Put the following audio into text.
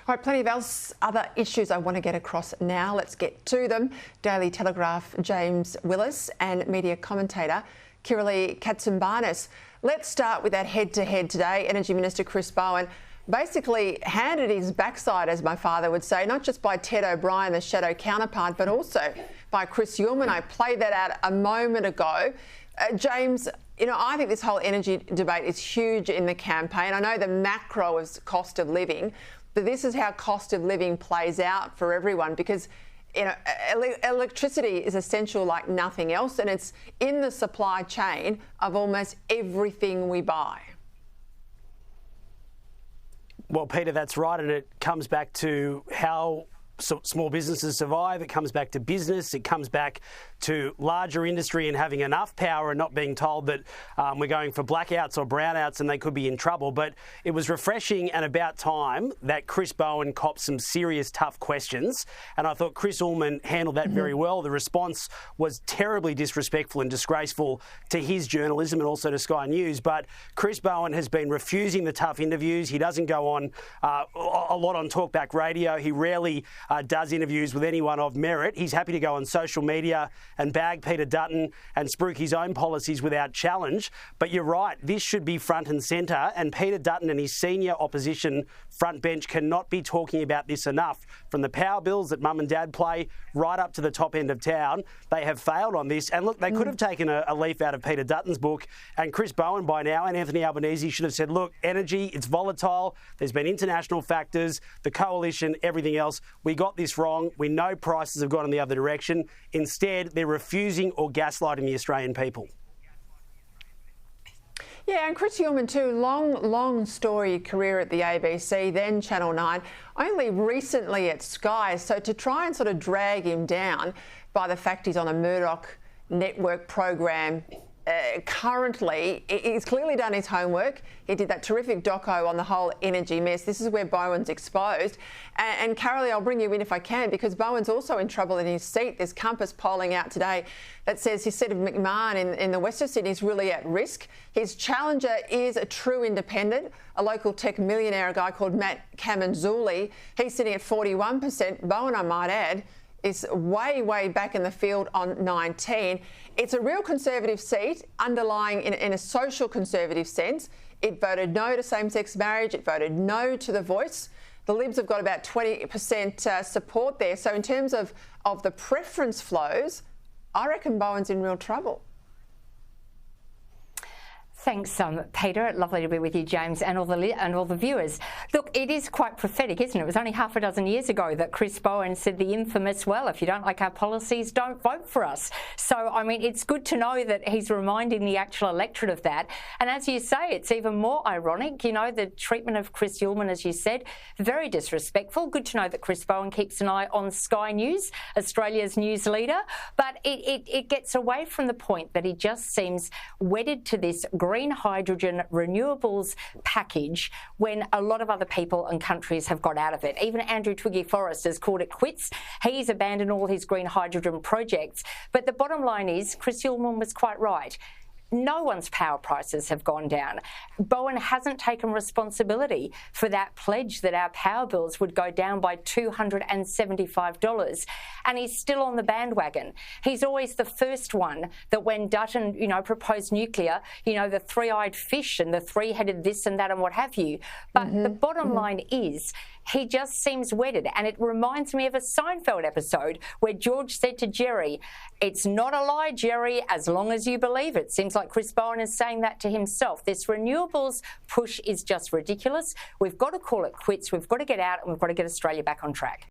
Right, plenty of other issues I want to get across now. Let's get to them. Daily Telegraph James Willis and media commentator Kiralee Katsimbarnis. Let's start with that head-to-head today. Energy Minister Chris Bowen basically handed his backside, as my father would say, not just by Ted O'Brien, the shadow counterpart, but also by Chris Uhlmann. I played that out a moment ago. James, you know, I think this whole energy debate is huge in the campaign. I know the macro is cost of living, but this is how cost of living plays out for everyone, because you know, electricity is essential like nothing else, and it's in the supply chain of almost everything we buy. Well, Peter, that's right, and it comes back to how small businesses survive. It comes back to business. It comes back to larger industry and having enough power and not being told that we're going for blackouts or brownouts and they could be in trouble. But it was refreshing and about time that Chris Bowen copped some serious tough questions, and I thought Chris Uhlmann handled that very well. The response was terribly disrespectful and disgraceful to his journalism and also to Sky News, but Chris Bowen has been refusing the tough interviews. He doesn't go on a lot on Talkback Radio. He rarely does interviews with anyone of merit. He's happy to go on social media and bag Peter Dutton and spruik his own policies without challenge. But you're right, this should be front and centre, and Peter Dutton and his senior opposition front bench cannot be talking about this enough. From the power bills that mum and dad play right up to the top end of town, they have failed on this. And look, they could have taken a leaf out of Peter Dutton's book, and Chris Bowen by now and Anthony Albanese should have said, look, energy, it's volatile. There's been international factors, the coalition, everything else. We got this wrong. We know prices have gone in the other direction. Instead, they're refusing or gaslighting the Australian people. Yeah, and Chris Uhlmann too, long storied career at the ABC, then Channel 9, only recently at Sky. So to try and sort of drag him down by the fact he's on a Murdoch network program currently, he's clearly done his homework. He did that terrific doco on the whole energy mess. This is where Bowen's exposed. And Kiralee, I'll bring you in if I can, because Bowen's also in trouble in his seat. There's Compass polling out today that says his seat of McMahon in the west of Sydney is really at risk. His challenger is a true independent, a local tech millionaire, a guy called Matt Camanzuli. He's sitting at 41%. Bowen, I might add, is way back in the field on 19. It's a real conservative seat, underlying in a social conservative sense. It voted no to same-sex marriage. It voted no to the Voice. The Libs have got about 20% support there. So in terms of the preference flows, I reckon Bowen's in real trouble. Thanks, Peter. Lovely to be with you, James, and all the viewers. Look, it is quite prophetic, isn't it? It was only half a dozen years ago that Chris Bowen said the infamous, well, if you don't like our policies, don't vote for us. So, I mean, it's good to know that he's reminding the actual electorate of that. And as you say, it's even more ironic. You know, the treatment of Chris Uhlmann, as you said, very disrespectful. Good to know that Chris Bowen keeps an eye on Sky News, Australia's news leader. But it gets away from the point that he just seems wedded to this green hydrogen renewables package when a lot of other people and countries have got out of it. Even Andrew Twiggy Forrest has called it quits. He's abandoned all his green hydrogen projects. But the bottom line is, Chris Uhlmann was quite right. No one's power prices have gone down. Bowen hasn't taken responsibility for that pledge that our power bills would go down by $275, and he's still on the bandwagon. He's always the first one that when Dutton, you know, proposed nuclear, you know, the three-eyed fish and the three-headed this and that and what have you. But the bottom line is, he just seems wedded, and it reminds me of a Seinfeld episode where George said to Jerry, "It's not a lie, Jerry, as long as you believe it." Seems like Chris Bowen is saying that to himself. This renewables push is just ridiculous. We've got to call it quits. We've got to get out, and we've got to get Australia back on track.